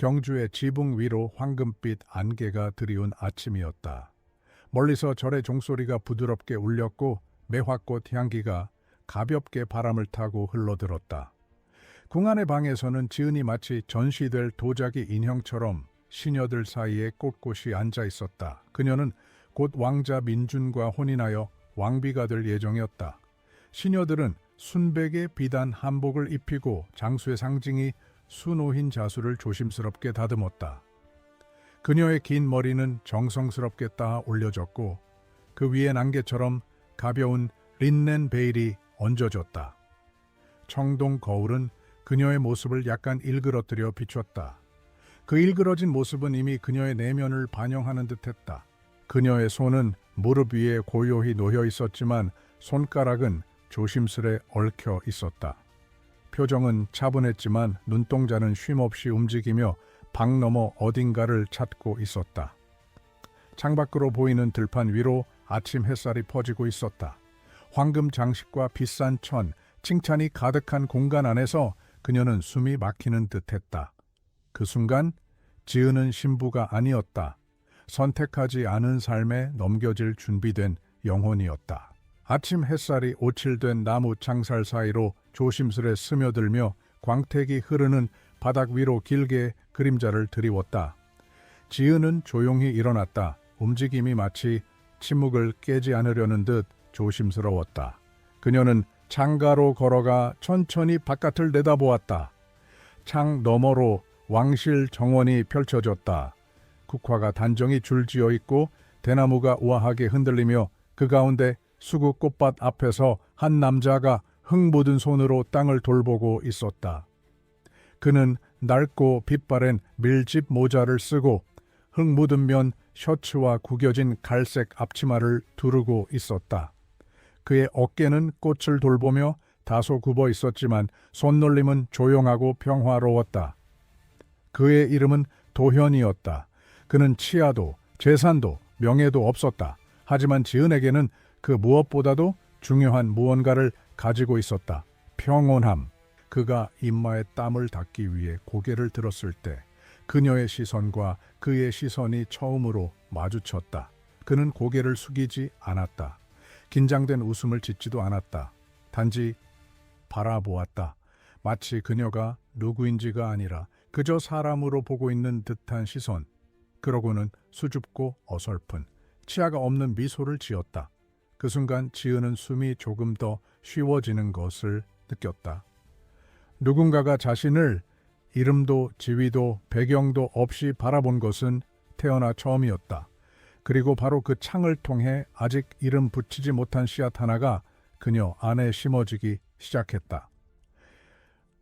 경주의 지붕 위로 황금빛 안개가 드리운 아침이었다. 멀리서 절의 종소리가 부드럽게 울렸고 매화꽃 향기가 가볍게 바람을 타고 흘러들었다. 궁 안의 방에서는 지은이 마치 전시될 도자기 인형처럼 시녀들 사이에 꼿꼿이 앉아 있었다. 그녀는 곧 왕자 민준과 혼인하여 왕비가 될 예정이었다. 시녀들은 순백의 비단 한복을 입히고 장수의 상징이 수노흰 자수를 조심스럽게 다듬었다. 그녀의 긴 머리는 정성스럽게 따 올려졌고 그 위엔 안개처럼 가벼운 린넨 베일이 얹어졌다. 청동 거울은 그녀의 모습을 약간 일그러뜨려 비췄다. 그 일그러진 모습은 이미 그녀의 내면을 반영하는 듯했다. 그녀의 손은 무릎 위에 고요히 놓여 있었지만 손가락은 조심스레 얽혀 있었다. 표정은 차분했지만 눈동자는 쉼없이 움직이며 방 너머 어딘가를 찾고 있었다. 창밖으로 보이는 들판 위로 아침 햇살이 퍼지고 있었다. 황금 장식과 비싼 천, 칭찬이 가득한 공간 안에서 그녀는 숨이 막히는 듯했다. 그 순간 지은은 신부가 아니었다. 선택하지 않은 삶에 넘겨질 준비된 영혼이었다. 아침 햇살이 오칠된 나무 창살 사이로 조심스레 스며들며 광택이 흐르는 바닥 위로 길게 그림자를 드리웠다. 지은은 조용히 일어났다. 움직임이 마치 침묵을 깨지 않으려는 듯 조심스러웠다. 그녀는 창가로 걸어가 천천히 바깥을 내다보았다. 창 너머로 왕실 정원이 펼쳐졌다. 국화가 단정히 줄지어 있고 대나무가 우아하게 흔들리며 그 가운데 수국 꽃밭 앞에서 한 남자가 흙 묻은 손으로 땅을 돌보고 있었다. 그는 낡고 빛바랜 밀집 모자를 쓰고 흙 묻은 면 셔츠와 구겨진 갈색 앞치마를 두르고 있었다. 그의 어깨는 꽃을 돌보며 다소 굽어 있었지만 손놀림은 조용하고 평화로웠다. 그의 이름은 도현이었다. 그는 치아도 재산도 명예도 없었다. 하지만 지은에게는 그 무엇보다도 중요한 무언가를 가지고 있었다. 평온함. 그가 이마에 땀을 닦기 위해 고개를 들었을 때 그녀의 시선과 그의 시선이 처음으로 마주쳤다. 그는 고개를 숙이지 않았다. 긴장된 웃음을 짓지도 않았다. 단지 바라보았다. 마치 그녀가 누구인지가 아니라 그저 사람으로 보고 있는 듯한 시선. 그러고는 수줍고 어설픈 치아가 없는 미소를 지었다. 그 순간 지은은 숨이 조금 더 쉬워지는 것을 느꼈다. 누군가가 자신을 이름도 지위도 배경도 없이 바라본 것은 태어나 처음이었다. 그리고 바로 그 창을 통해 아직 이름 붙이지 못한 씨앗 하나가 그녀 안에 심어지기 시작했다.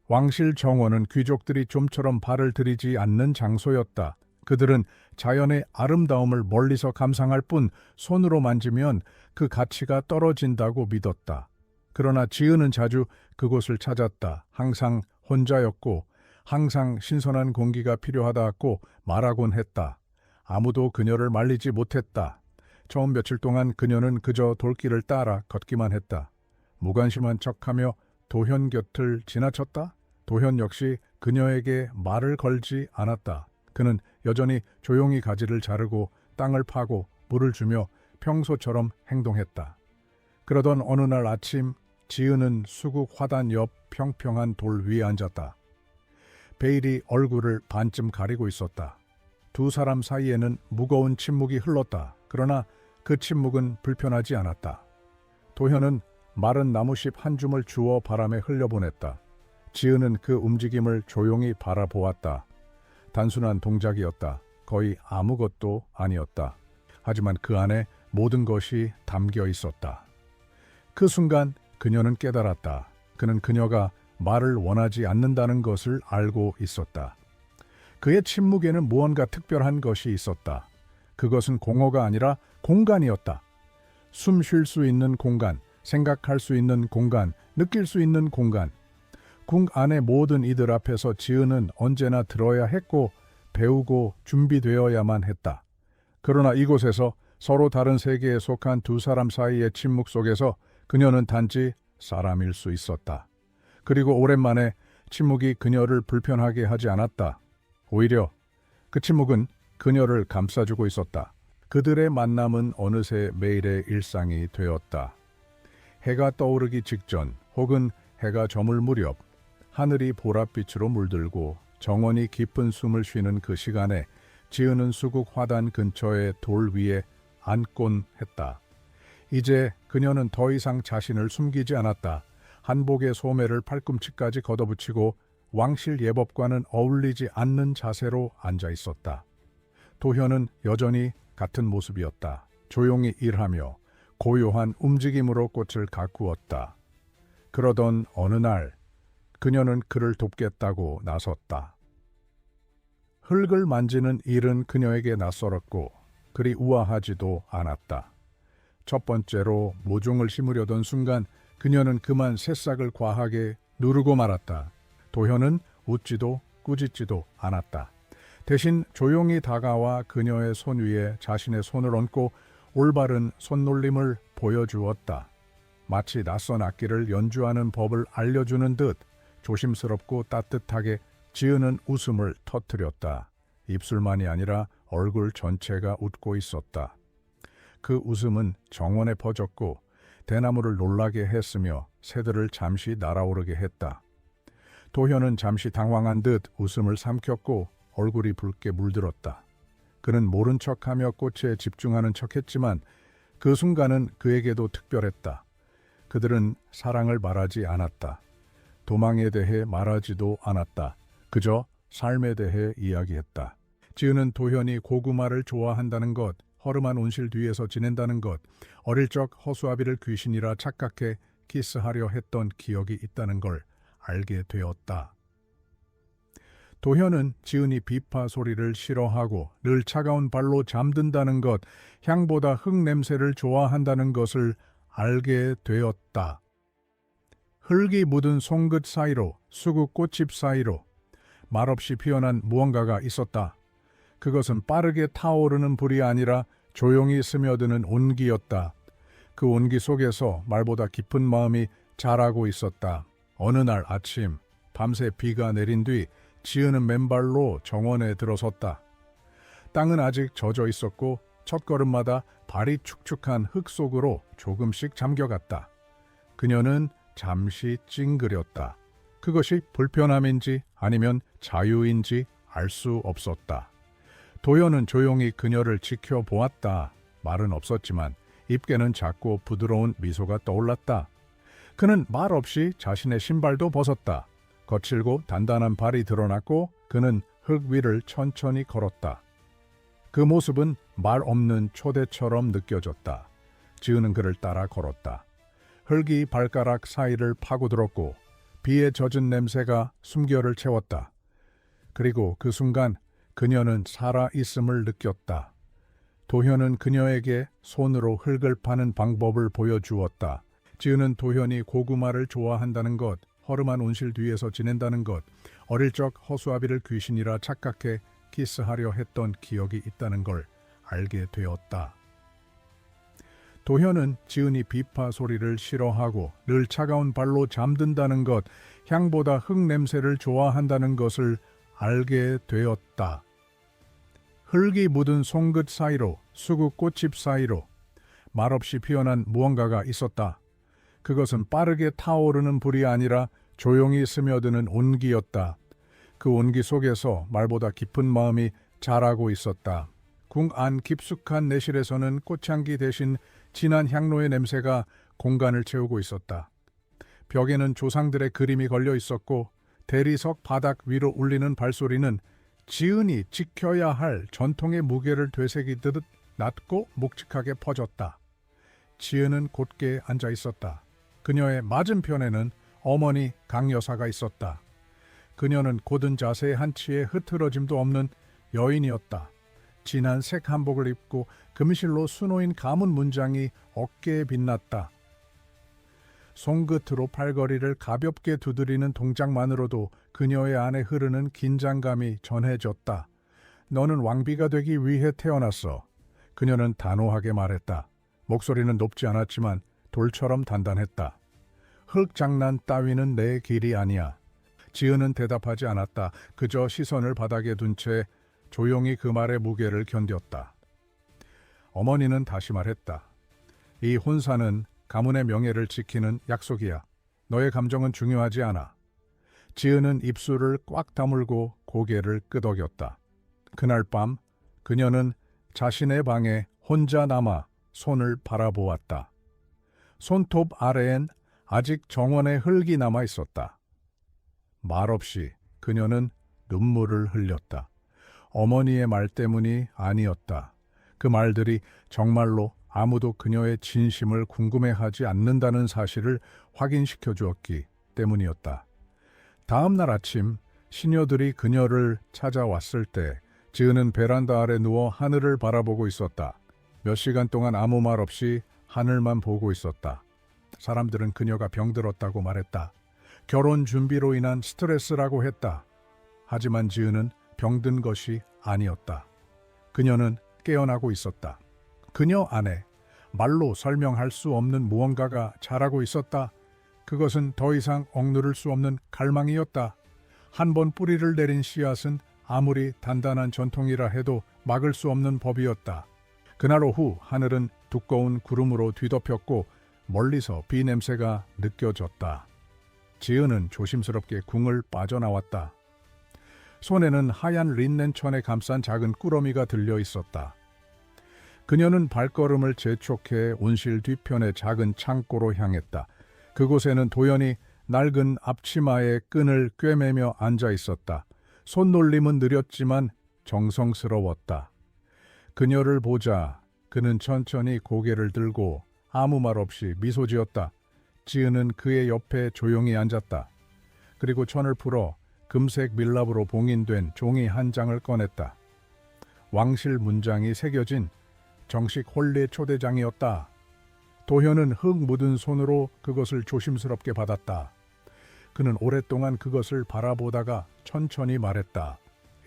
왕실 정원은 귀족들이 좀처럼 발을 들이지 않는 장소였다. 그들은 자연의 아름다움을 멀리서 감상할 뿐 손으로 만지면 그 가치가 떨어진다고 믿었다. 그러나 지은은 자주 그곳을 찾았다. 항상 혼자였고 항상 신선한 공기가 필요하다고 말하곤 했다. 아무도 그녀를 말리지 못했다. 처음 며칠 동안 그녀는 그저 돌길을 따라 걷기만 했다. 무관심한 척하며 도현 곁을 지나쳤다. 도현 역시 그녀에게 말을 걸지 않았다. 그는 여전히 조용히 가지를 자르고 땅을 파고 물을 주며 평소처럼 행동했다. 그러던 어느 날 아침 지은은 수국 화단 옆 평평한 돌 위에 앉았다. 베일이 얼굴을 반쯤 가리고 있었다. 두 사람 사이에는 무거운 침묵이 흘렀다. 그러나 그 침묵은 불편하지 않았다. 도현은 마른 나무잎 한 줌을 주워 바람에 흘려보냈다. 지은은 그 움직임을 조용히 바라보았다. 단순한 동작이었다. 거의 아무것도 아니었다. 하지만 그 안에 모든 것이 담겨 있었다. 그 순간 그녀는 깨달았다. 그는 그녀가 말을 원하지 않는다는 것을 알고 있었다. 그의 침묵에는 무언가 특별한 것이 있었다. 그것은 공허가 아니라 공간이었다. 숨 쉴 수 있는 공간, 생각할 수 있는 공간, 느낄 수 있는 공간. 궁 안의 모든 이들 앞에서 지은은 언제나 들어야 했고 배우고 준비되어야만 했다. 그러나 이곳에서 서로 다른 세계에 속한 두 사람 사이의 침묵 속에서 그녀는 단지 사람일 수 있었다. 그리고 오랜만에 침묵이 그녀를 불편하게 하지 않았다. 오히려 그 침묵은 그녀를 감싸주고 있었다. 그들의 만남은 어느새 매일의 일상이 되었다. 해가 떠오르기 직전 혹은 해가 저물 무렵 하늘이 보랏빛으로 물들고 정원이 깊은 숨을 쉬는 그 시간에 지은은 수국 화단 근처의 돌 위에 앉곤 했다. 이제 그녀는 더 이상 자신을 숨기지 않았다. 한복의 소매를 팔꿈치까지 걷어붙이고 왕실 예법과는 어울리지 않는 자세로 앉아 있었다. 도현은 여전히 같은 모습이었다. 조용히 일하며 고요한 움직임으로 꽃을 가꾸었다. 그러던 어느 날 그녀는 그를 돕겠다고 나섰다. 흙을 만지는 일은 그녀에게 낯설었고 그리 우아하지도 않았다. 첫 번째로 모종을 심으려던 순간 그녀는 그만 새싹을 과하게 누르고 말았다. 도현은 웃지도 꾸짖지도 않았다. 대신 조용히 다가와 그녀의 손 위에 자신의 손을 얹고 올바른 손놀림을 보여주었다. 마치 낯선 악기를 연주하는 법을 알려주는 듯 조심스럽고 따뜻하게 지은은 웃음을 터뜨렸다. 입술만이 아니라 얼굴 전체가 웃고 있었다. 그 웃음은 정원에 퍼졌고 대나무를 놀라게 했으며 새들을 잠시 날아오르게 했다. 도현은 잠시 당황한 듯 웃음을 삼켰고 얼굴이 붉게 물들었다. 그는 모른 척하며 꽃에 집중하는 척했지만 그 순간은 그에게도 특별했다. 그들은 사랑을 말하지 않았다. 도망에 대해 말하지도 않았다. 그저 삶에 대해 이야기했다. 지은은 도현이 고구마를 좋아한다는 것, 허름한 온실 뒤에서 지낸다는 것, 어릴 적 허수아비를 귀신이라 착각해 키스하려 했던 기억이 있다는 걸 알게 되었다. 도현은 지은이 비파 소리를 싫어하고 늘 차가운 발로 잠든다는 것, 향보다 흙 냄새를 좋아한다는 것을 알게 되었다. 흙이 묻은 송긋 사이로, 수국 꽃잎 사이로 말없이 피어난 무언가가 있었다. 그것은 빠르게 타오르는 불이 아니라 조용히 스며드는 온기였다. 그 온기 속에서 말보다 깊은 마음이 자라고 있었다. 어느 날 아침, 밤새 비가 내린 뒤 지은은 맨발로 정원에 들어섰다. 땅은 아직 젖어 있었고 첫걸음마다 발이 축축한 흙 속으로 조금씩 잠겨갔다. 그녀는 잠시 찡그렸다. 그것이 불편함인지 아니면 자유인지 알 수 없었다. 도현은 조용히 그녀를 지켜보았다. 말은 없었지만 입계는 작고 부드러운 미소가 떠올랐다. 그는 말 없이 자신의 신발도 벗었다. 거칠고 단단한 발이 드러났고 그는 흙 위를 천천히 걸었다. 그 모습은 말 없는 초대처럼 느껴졌다. 지은은 그를 따라 걸었다. 흙이 발가락 사이를 파고들었고 비에 젖은 냄새가 숨결을 채웠다. 그리고 그 순간 그녀는 살아있음을 느꼈다. 도현은 그녀에게 손으로 흙을 파는 방법을 보여주었다. 지은은 도현이 고구마를 좋아한다는 것, 허름한 온실 뒤에서 지낸다는 것, 어릴 적 허수아비를 귀신이라 착각해 키스하려 했던 기억이 있다는 걸 알게 되었다. 도현은 지은이 비파 소리를 싫어하고 늘 차가운 발로 잠든다는 것, 향보다 흙 냄새를 좋아한다는 것을 알게 되었다. 흙이 묻은 송긋 사이로, 수국 꽃잎 사이로 말없이 피어난 무언가가 있었다. 그것은 빠르게 타오르는 불이 아니라 조용히 스며드는 온기였다. 그 온기 속에서 말보다 깊은 마음이 자라고 있었다. 궁 안 깊숙한 내실에서는 꽃향기 대신 진한 향로의 냄새가 공간을 채우고 있었다. 벽에는 조상들의 그림이 걸려 있었고 대리석 바닥 위로 울리는 발소리는 지은이 지켜야 할 전통의 무게를 되새기듯 낮고 묵직하게 퍼졌다. 지은은 곧게 앉아 있었다. 그녀의 맞은편에는 어머니 강 여사가 있었다. 그녀는 곧은 자세의 한치의 흐트러짐도 없는 여인이었다. 진한 색 한복을 입고 금실로 수놓인 가문 문장이 어깨에 빛났다. 손끝으로 팔걸이를 가볍게 두드리는 동작만으로도 그녀의 안에 흐르는 긴장감이 전해졌다. 너는 왕비가 되기 위해 태어났어. 그녀는 단호하게 말했다. 목소리는 높지 않았지만 돌처럼 단단했다. 흙 장난 따위는 내 길이 아니야. 지은은 대답하지 않았다. 그저 시선을 바닥에 둔 채 조용히 그 말의 무게를 견뎠다. 어머니는 다시 말했다. 이 혼사는 가문의 명예를 지키는 약속이야. 너의 감정은 중요하지 않아. 지은은 입술을 꽉 다물고 고개를 끄덕였다. 그날 밤 그녀는 자신의 방에 혼자 남아 손을 바라보았다. 손톱 아래엔 아직 정원의 흙이 남아 있었다. 말없이 그녀는 눈물을 흘렸다. 어머니의 말 때문이 아니었다. 그 말들이 정말로 아무도 그녀의 진심을 궁금해하지 않는다는 사실을 확인시켜 주었기 때문이었다. 다음 날 아침 시녀들이 그녀를 찾아왔을 때 지은은 베란다 아래 누워 하늘을 바라보고 있었다. 몇 시간 동안 아무 말 없이 하늘만 보고 있었다. 사람들은 그녀가 병들었다고 말했다. 결혼 준비로 인한 스트레스라고 했다. 하지만 지은은 병든 것이 아니었다. 그녀는 깨어나고 있었다. 그녀 안에 말로 설명할 수 없는 무언가가 자라고 있었다. 그것은 더 이상 억누를 수 없는 갈망이었다. 한 번 뿌리를 내린 씨앗은 아무리 단단한 전통이라 해도 막을 수 없는 법이었다. 그날 오후 하늘은 두꺼운 구름으로 뒤덮였고 멀리서 비 냄새가 느껴졌다. 지은은 조심스럽게 궁을 빠져나왔다. 손에는 하얀 린넨천에 감싼 작은 꾸러미가 들려 있었다. 그녀는 발걸음을 재촉해 온실 뒤편의 작은 창고로 향했다. 그곳에는 도연이 낡은 앞치마에 끈을 꿰매며 앉아 있었다. 손놀림은 느렸지만 정성스러웠다. 그녀를 보자 그는 천천히 고개를 들고 아무 말 없이 미소 지었다. 지은은 그의 옆에 조용히 앉았다. 그리고 천을 풀어 금색 밀랍으로 봉인된 종이 한 장을 꺼냈다. 왕실 문장이 새겨진 정식 홀례 초대장이었다. 도현은 흙 묻은 손으로 그것을 조심스럽게 받았다. 그는 오랫동안 그것을 바라보다가 천천히 말했다.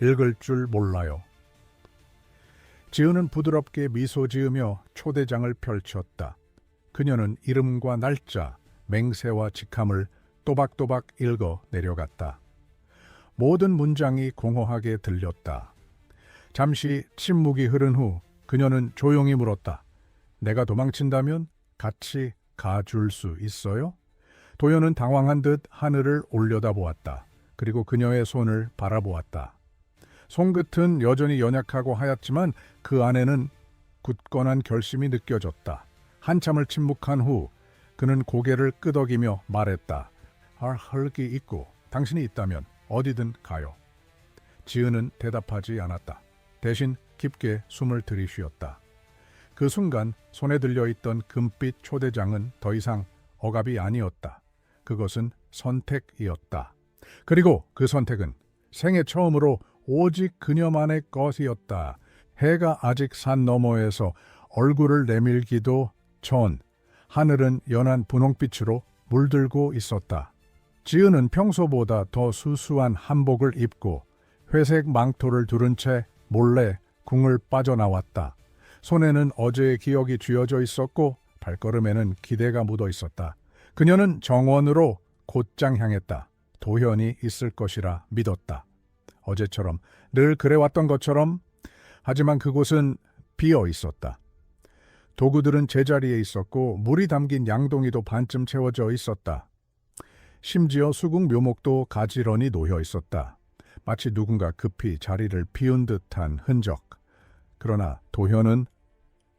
읽을 줄 몰라요. 지은은 부드럽게 미소 지으며 초대장을 펼쳤다. 그녀는 이름과 날짜, 맹세와 직함을 또박또박 읽어 내려갔다. 모든 문장이 공허하게 들렸다. 잠시 침묵이 흐른 후 그녀는 조용히 물었다. 내가 도망친다면 같이 가줄 수 있어요? 도연은 당황한 듯 하늘을 올려다보았다. 그리고 그녀의 손을 바라보았다. 손끝은 여전히 연약하고 하얗지만 그 안에는 굳건한 결심이 느껴졌다. 한참을 침묵한 후 그는 고개를 끄덕이며 말했다. 흙이 있고 당신이 있다면 어디든 가요. 지은은 대답하지 않았다. 대신 깊게 숨을 들이쉬었다. 그 순간 손에 들려있던 금빛 초대장은 더 이상 억압이 아니었다. 그것은 선택이었다. 그리고 그 선택은 생애 처음으로 오직 그녀만의 것이었다. 해가 아직 산 너머에서 얼굴을 내밀기도 전 하늘은 연한 분홍빛으로 물들고 있었다. 지은은 평소보다 더 수수한 한복을 입고 회색 망토를 두른 채 몰래 궁을 빠져나왔다. 손에는 어제의 기억이 쥐어져 있었고 발걸음에는 기대가 묻어 있었다. 그녀는 정원으로 곧장 향했다. 도현이 있을 것이라 믿었다. 어제처럼 늘 그래왔던 것처럼. 하지만 그곳은 비어 있었다. 도구들은 제자리에 있었고 물이 담긴 양동이도 반쯤 채워져 있었다. 심지어 수국 묘목도 가지런히 놓여 있었다. 마치 누군가 급히 자리를 비운 듯한 흔적. 그러나 도현은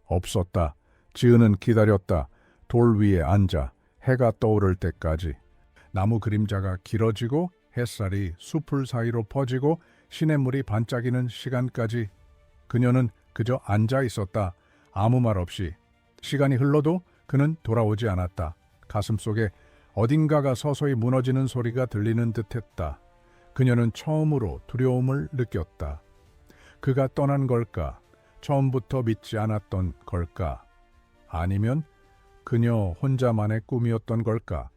없었다. 지은은 기다렸다. 돌 위에 앉아 해가 떠오를 때까지. 나무 그림자가 길어지고 햇살이 숲을 사이로 퍼지고 시냇물이 반짝이는 시간까지 그녀는 그저 앉아 있었다. 아무 말 없이. 시간이 흘러도 그는 돌아오지 않았다. 가슴속에 어딘가가 서서히 무너지는 소리가 들리는 듯했다. 그녀는 처음으로 두려움을 느꼈다. 그가 떠난 걸까? 처음부터 믿지 않았던 걸까? 아니면 그녀 혼자만의 꿈이었던 걸까?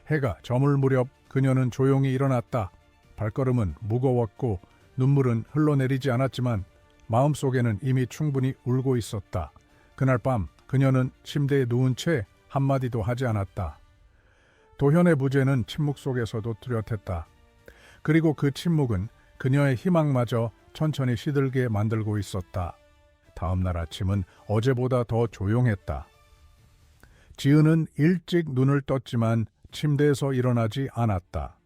해가 저물 무렵 그녀는 조용히 일어났다. 발걸음은 무거웠고 눈물은 흘러내리지 않았지만 마음속에는 이미 충분히 울고 있었다. 그날 밤 그녀는 침대에 누운 채 한마디도 하지 않았다. 도현의 부재는 침묵 속에서도 뚜렷했다. 그리고 그 침묵은 그녀의 희망마저 천천히 시들게 만들고 있었다. 다음 날 아침은 어제보다 더 조용했다. 지은은 일찍 눈을 떴지만 침대에서 일어나지 않았다.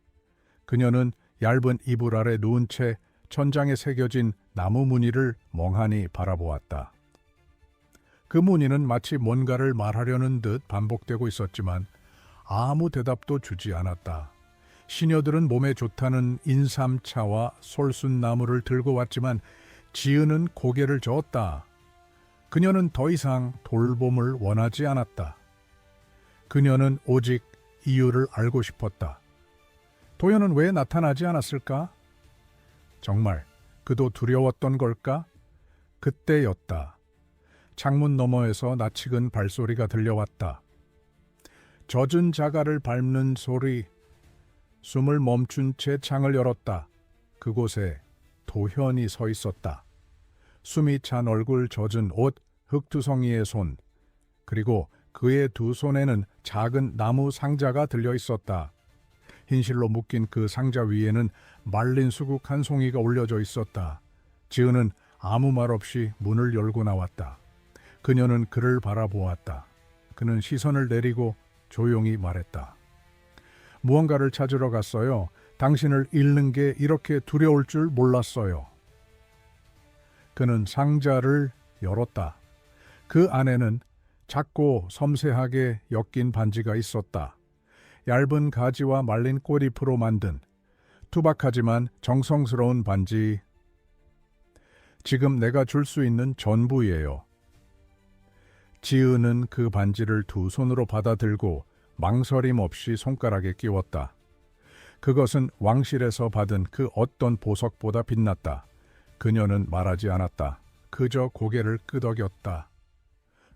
그녀는 얇은 이불 아래 누운 채 천장에 새겨진 나무 무늬를 멍하니 바라보았다. 그 무늬는 마치 뭔가를 말하려는 듯 반복되고 있었지만 아무 대답도 주지 않았다. 시녀들은 몸에 좋다는 인삼차와 솔순나무를 들고 왔지만 지은은 고개를 저었다. 그녀는 더 이상 돌봄을 원하지 않았다. 그녀는 오직 이유를 알고 싶었다. 도현은 왜 나타나지 않았을까? 정말 그도 두려웠던 걸까? 그때였다. 창문 너머에서 낯익은 발소리가 들려왔다. 젖은 자갈을 밟는 소리. 숨을 멈춘 채 창을 열었다. 그곳에 도현이 서 있었다. 숨이 찬 얼굴, 젖은 옷, 흙투성이의 손, 그리고 그의 두 손에는 작은 나무 상자가 들려 있었다. 흰실로 묶인 그 상자 위에는 말린 수국 한 송이가 올려져 있었다. 지은은 아무 말 없이 문을 열고 나왔다. 그녀는 그를 바라보았다. 그는 시선을 내리고 조용히 말했다. 무언가를 찾으러 갔어요. 당신을 잃는 게 이렇게 두려울 줄 몰랐어요. 그는 상자를 열었다. 그 안에는 작고 섬세하게 엮인 반지가 있었다. 얇은 가지와 말린 꽃잎으로 만든 투박하지만 정성스러운 반지. 지금 내가 줄 수 있는 전부예요. 지은은 그 반지를 두 손으로 받아들고 망설임 없이 손가락에 끼웠다. 그것은 왕실에서 받은 그 어떤 보석보다 빛났다. 그녀는 말하지 않았다. 그저 고개를 끄덕였다.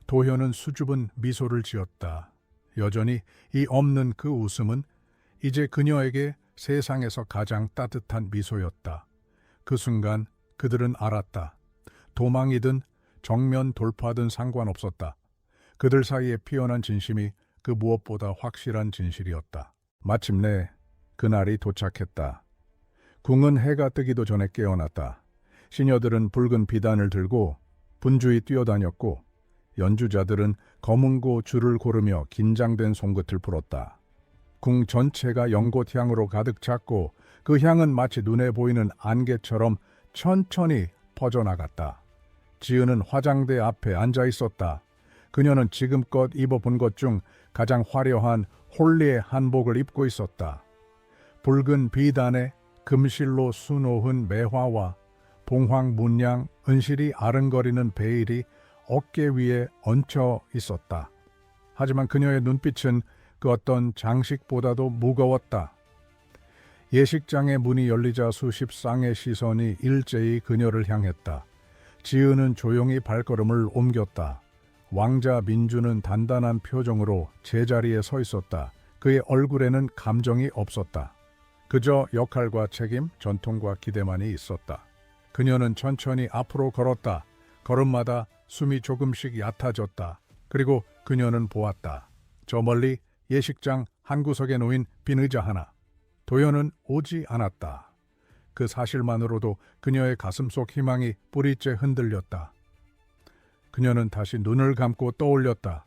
도현은 수줍은 미소를 지었다. 여전히 이 없는 그 웃음은 이제 그녀에게 세상에서 가장 따뜻한 미소였다. 그 순간 그들은 알았다. 도망이든 정면 돌파든 상관없었다. 그들 사이에 피어난 진심이 그 무엇보다 확실한 진실이었다. 마침내 그날이 도착했다. 궁은 해가 뜨기도 전에 깨어났다. 시녀들은 붉은 비단을 들고 분주히 뛰어다녔고 연주자들은 검은고 줄을 고르며 긴장된 손끝을 풀었다. 궁 전체가 연꽃 향으로 가득 찼고 그 향은 마치 눈에 보이는 안개처럼 천천히 퍼져나갔다. 지은은 화장대 앞에 앉아 있었다. 그녀는 지금껏 입어본 것 중 가장 화려한 홀리의 한복을 입고 있었다. 붉은 비단에 금실로 수놓은 매화와 봉황 문양, 은실이 아른거리는 베일이 어깨 위에 얹혀 있었다. 하지만 그녀의 눈빛은 그 어떤 장식보다도 무거웠다. 예식장의 문이 열리자 수십 쌍의 시선이 일제히 그녀를 향했다. 지은은 조용히 발걸음을 옮겼다. 왕자 민주는 단단한 표정으로 제자리에 서 있었다. 그의 얼굴에는 감정이 없었다. 그저 역할과 책임, 전통과 기대만이 있었다. 그녀는 천천히 앞으로 걸었다. 걸음마다 숨이 조금씩 얕아졌다. 그리고 그녀는 보았다. 저 멀리 예식장 한 구석에 놓인 빈 의자 하나. 도현은 오지 않았다. 그 사실만으로도 그녀의 가슴속 희망이 뿌리째 흔들렸다. 그녀는 다시 눈을 감고 떠올렸다.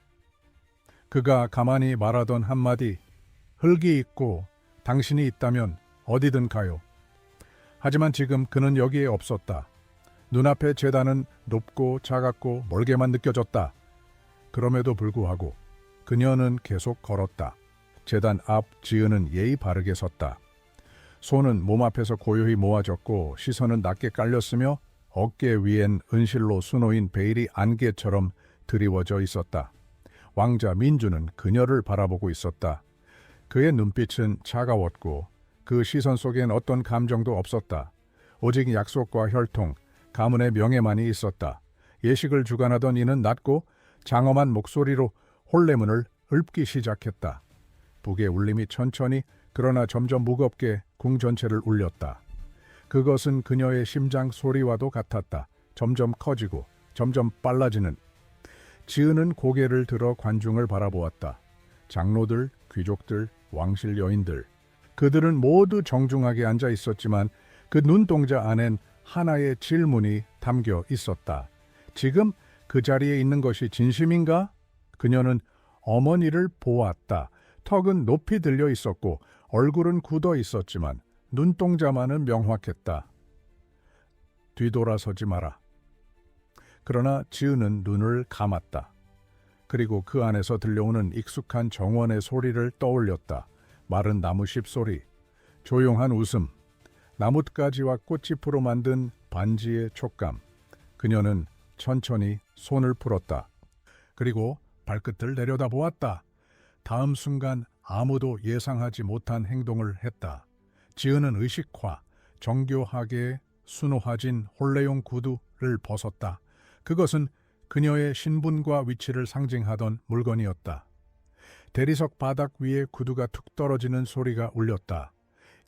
그가 가만히 말하던 한마디, 흙이 있고 당신이 있다면 어디든 가요. 하지만 지금 그는 여기에 없었다. 눈앞의 제단은 높고 작았고 멀게만 느껴졌다. 그럼에도 불구하고 그녀는 계속 걸었다. 제단 앞 지은은 예의 바르게 섰다. 손은 몸 앞에서 고요히 모아졌고 시선은 낮게 깔렸으며 어깨 위엔 은실로 수놓인 베일이 안개처럼 드리워져 있었다. 왕자 민주는 그녀를 바라보고 있었다. 그의 눈빛은 차가웠고 그 시선 속엔 어떤 감정도 없었다. 오직 약속과 혈통, 가문의 명예만이 있었다. 예식을 주관하던 이는 낮고 장엄한 목소리로 홀레문을 읊기 시작했다. 북의 울림이 천천히 그러나 점점 무겁게 궁 전체를 울렸다. 그것은 그녀의 심장 소리와도 같았다. 점점 커지고 점점 빨라지는. 지은은 고개를 들어 관중을 바라보았다. 장로들, 귀족들, 왕실 여인들. 그들은 모두 정중하게 앉아 있었지만 그 눈동자 안엔 하나의 질문이 담겨 있었다. 지금 그 자리에 있는 것이 진심인가? 그녀는 어머니를 보았다. 턱은 높이 들려 있었고 얼굴은 굳어 있었지만 눈동자만은 명확했다. 뒤돌아서지 마라. 그러나 지은은 눈을 감았다. 그리고 그 안에서 들려오는 익숙한 정원의 소리를 떠올렸다. 마른 나무잎 소리, 조용한 웃음, 나뭇가지와 꽃잎으로 만든 반지의 촉감. 그녀는 천천히 손을 풀었다. 그리고 발끝을 내려다보았다. 다음 순간 아무도 예상하지 못한 행동을 했다. 지은은 의식화, 정교하게 수놓아진 혼례용 구두를 벗었다. 그것은 그녀의 신분과 위치를 상징하던 물건이었다. 대리석 바닥 위에 구두가 툭 떨어지는 소리가 울렸다.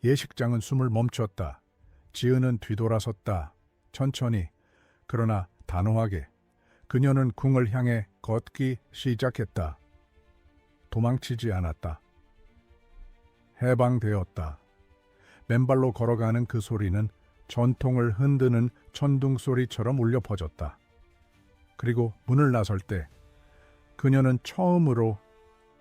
예식장은 숨을 멈췄다. 지은은 뒤돌아섰다. 천천히, 그러나 단호하게. 그녀는 궁을 향해 걷기 시작했다. 도망치지 않았다. 해방되었다. 맨발로 걸어가는 그 소리는 전통을 흔드는 천둥 소리처럼 울려 퍼졌다. 그리고 문을 나설 때 그녀는 처음으로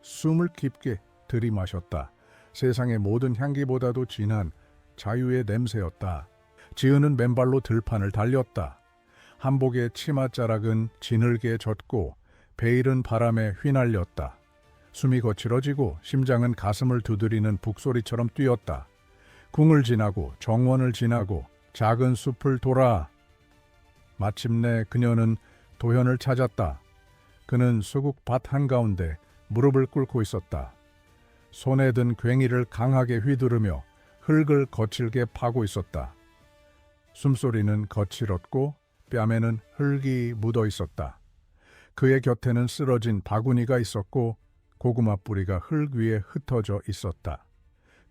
숨을 깊게 들이마셨다. 세상의 모든 향기보다도 진한 자유의 냄새였다. 지은은 맨발로 들판을 달렸다. 한복의 치맛자락은 지늘게 젖고 베일은 바람에 휘날렸다. 숨이 거칠어지고 심장은 가슴을 두드리는 북소리처럼 뛰었다. 궁을 지나고 정원을 지나고 작은 숲을 돌아 마침내 그녀는 도현을 찾았다. 그는 수국밭 한가운데 무릎을 꿇고 있었다. 손에 든 괭이를 강하게 휘두르며 흙을 거칠게 파고 있었다. 숨소리는 거칠었고 뺨에는 흙이 묻어 있었다. 그의 곁에는 쓰러진 바구니가 있었고 고구마 뿌리가 흙 위에 흩어져 있었다.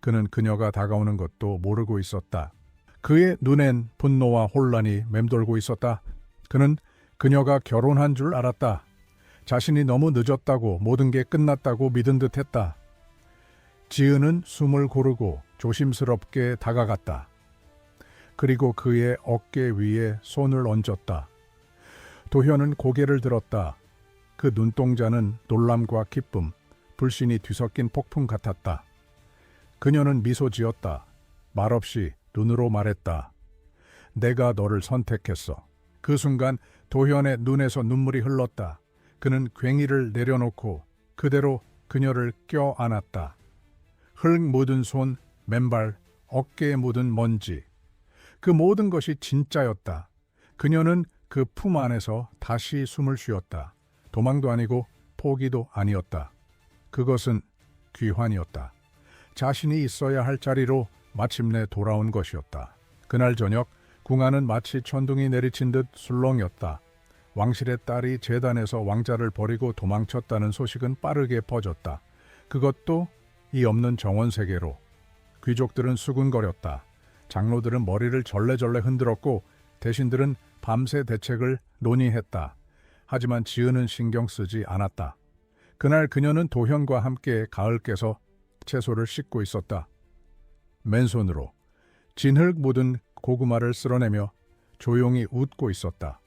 그는 그녀가 다가오는 것도 모르고 있었다. 그의 눈엔 분노와 혼란이 맴돌고 있었다. 그는 그녀가 결혼한 줄 알았다. 자신이 너무 늦었다고 모든 게 끝났다고 믿은 듯했다. 지은은 숨을 고르고 조심스럽게 다가갔다. 그리고 그의 어깨 위에 손을 얹었다. 도현은 고개를 들었다. 그 눈동자는 놀람과 기쁨, 불신이 뒤섞인 폭풍 같았다. 그녀는 미소 지었다. 말없이 눈으로 말했다. 내가 너를 선택했어. 그 순간 도현의 눈에서 눈물이 흘렀다. 그는 괭이를 내려놓고 그대로 그녀를 껴안았다. 흙 묻은 손, 맨발, 어깨에 묻은 먼지. 그 모든 것이 진짜였다. 그녀는 그 품 안에서 다시 숨을 쉬었다. 도망도 아니고 포기도 아니었다. 그것은 귀환이었다. 자신이 있어야 할 자리로 마침내 돌아온 것이었다. 그날 저녁 궁안은 마치 천둥이 내리친 듯 술렁였다. 왕실의 딸이 제단에서 왕자를 버리고 도망쳤다는 소식은 빠르게 퍼졌다. 그것도 이 없는 정원 세계로. 귀족들은 수군거렸다. 장로들은 머리를 절레절레 흔들었고 대신들은 밤새 대책을 논의했다. 하지만 지은은 신경 쓰지 않았다. 그날 그녀는 도현과 함께 가을께서 채소를 씻고 있었다. 맨손으로 진흙 묻은 고구마를 쓸어내며 조용히 웃고 있었다.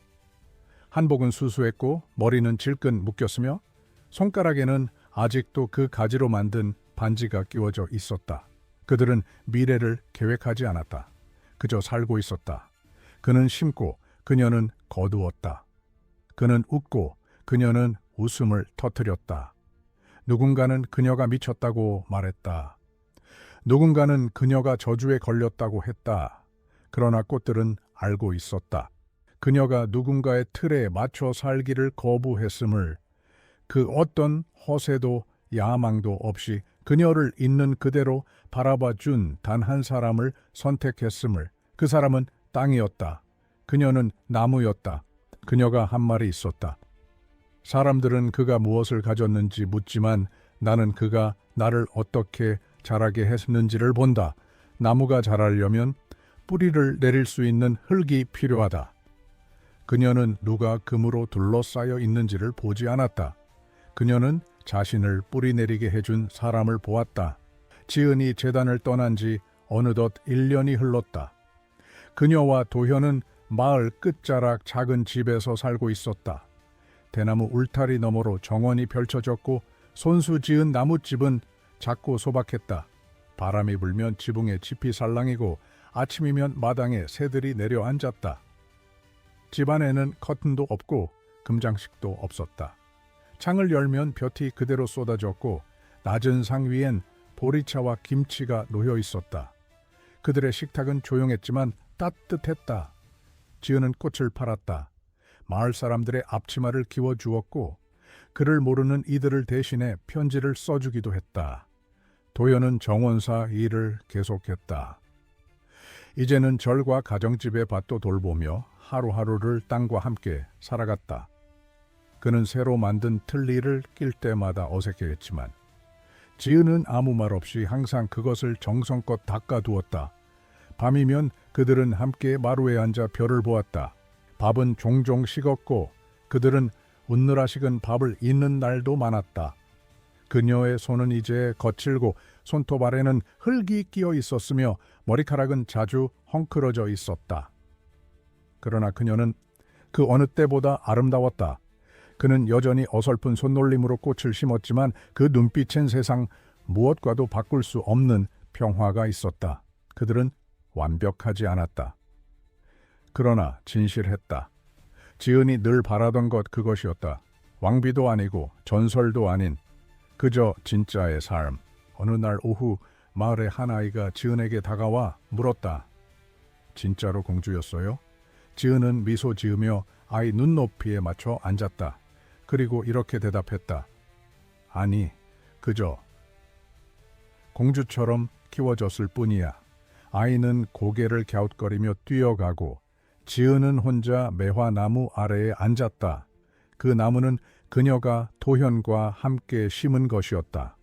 한복은 수수했고 머리는 질끈 묶였으며 손가락에는 아직도 그 가지로 만든 반지가 끼워져 있었다. 그들은 미래를 계획하지 않았다. 그저 살고 있었다. 그는 심고 그녀는 거두었다. 그는 웃고 그녀는 웃음을 터뜨렸다. 누군가는 그녀가 미쳤다고 말했다. 누군가는 그녀가 저주에 걸렸다고 했다. 그러나 꽃들은 알고 있었다. 그녀가 누군가의 틀에 맞춰 살기를 거부했음을, 그 어떤 허세도 야망도 없이 그녀를 있는 그대로 바라봐 준 단 한 사람을 선택했음을, 그 사람은 땅이었다. 그녀는 나무였다. 그녀가 한 말이 있었다. 사람들은 그가 무엇을 가졌는지 묻지만 나는 그가 나를 어떻게 자라게 했는지를 본다. 나무가 자라려면 뿌리를 내릴 수 있는 흙이 필요하다. 그녀는 누가 금으로 둘러싸여 있는지를 보지 않았다. 그녀는 자신을 뿌리 내리게 해준 사람을 보았다. 지은이 재단을 떠난 지 어느덧 1년이 흘렀다. 그녀와 도현은 마을 끝자락 작은 집에서 살고 있었다. 대나무 울타리 너머로 정원이 펼쳐졌고 손수 지은 나뭇집은 작고 소박했다. 바람이 불면 지붕에 짚이 살랑이고 아침이면 마당에 새들이 내려앉았다. 집안에는 커튼도 없고 금장식도 없었다. 창을 열면 볕이 그대로 쏟아졌고 낮은 상 위엔 보리차와 김치가 놓여 있었다. 그들의 식탁은 조용했지만 따뜻했다. 지은은 꽃을 팔았다. 마을 사람들의 앞치마를 끼워주었고 그를 모르는 이들을 대신해 편지를 써주기도 했다. 도연은 정원사 일을 계속했다. 이제는 절과 가정집의 밭도 돌보며 하루하루를 땅과 함께 살아갔다. 그는 새로 만든 틀니를 낄 때마다 어색해했지만 지은은 아무 말 없이 항상 그것을 정성껏 닦아두었다. 밤이면 그들은 함께 마루에 앉아 별을 보았다. 밥은 종종 식었고 그들은 웃느라 식은 밥을 잇는 날도 많았다. 그녀의 손은 이제 거칠고 손톱 아래는 흙이 끼어 있었으며 머리카락은 자주 헝클어져 있었다. 그러나 그녀는 그 어느 때보다 아름다웠다. 그는 여전히 어설픈 손놀림으로 꽃을 심었지만 그 눈빛엔 세상 무엇과도 바꿀 수 없는 평화가 있었다. 그들은 완벽하지 않았다. 그러나 진실했다. 지은이 늘 바라던 것 그것이었다. 왕비도 아니고 전설도 아닌 그저 진짜의 삶. 어느 날 오후 마을의 한 아이가 지은에게 다가와 물었다. 진짜로 공주였어요? 지은은 미소 지으며 아이 눈높이에 맞춰 앉았다. 그리고 이렇게 대답했다. 아니, 그저 공주처럼 키워졌을 뿐이야. 아이는 고개를 갸웃거리며 뛰어가고 지은은 혼자 매화나무 아래에 앉았다. 그 나무는 그녀가 도현과 함께 심은 것이었다.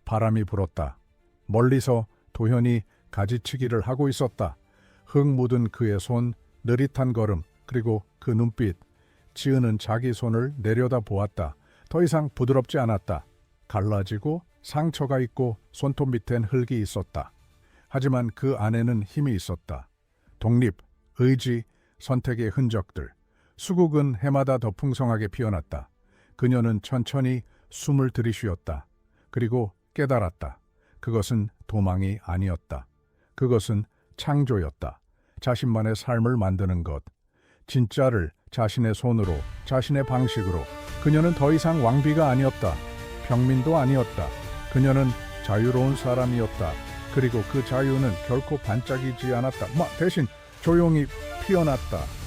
바람이 불었다. 멀리서 도현이 가지치기를 하고 있었다. 흙 묻은 그의 손, 느릿한 걸음, 그리고 그 눈빛. 지은은 자기 손을 내려다 보았다. 더 이상 부드럽지 않았다. 갈라지고 상처가 있고 손톱 밑엔 흙이 있었다. 하지만 그 안에는 힘이 있었다. 독립, 의지, 선택의 흔적들. 수국은 해마다 더 풍성하게 피어났다. 그녀는 천천히 숨을 들이쉬었다. 그리고 깨달았다. 그것은 도망이 아니었다. 그것은 창조였다. 자신만의 삶을 만드는 것. 진짜를 자신의 손으로, 자신의 방식으로. 그녀는 더 이상 왕비가 아니었다. 평민도 아니었다. 그녀는 자유로운 사람이었다. 그리고 그 자유는 결코 반짝이지 않았다. 대신 조용히 피어났다.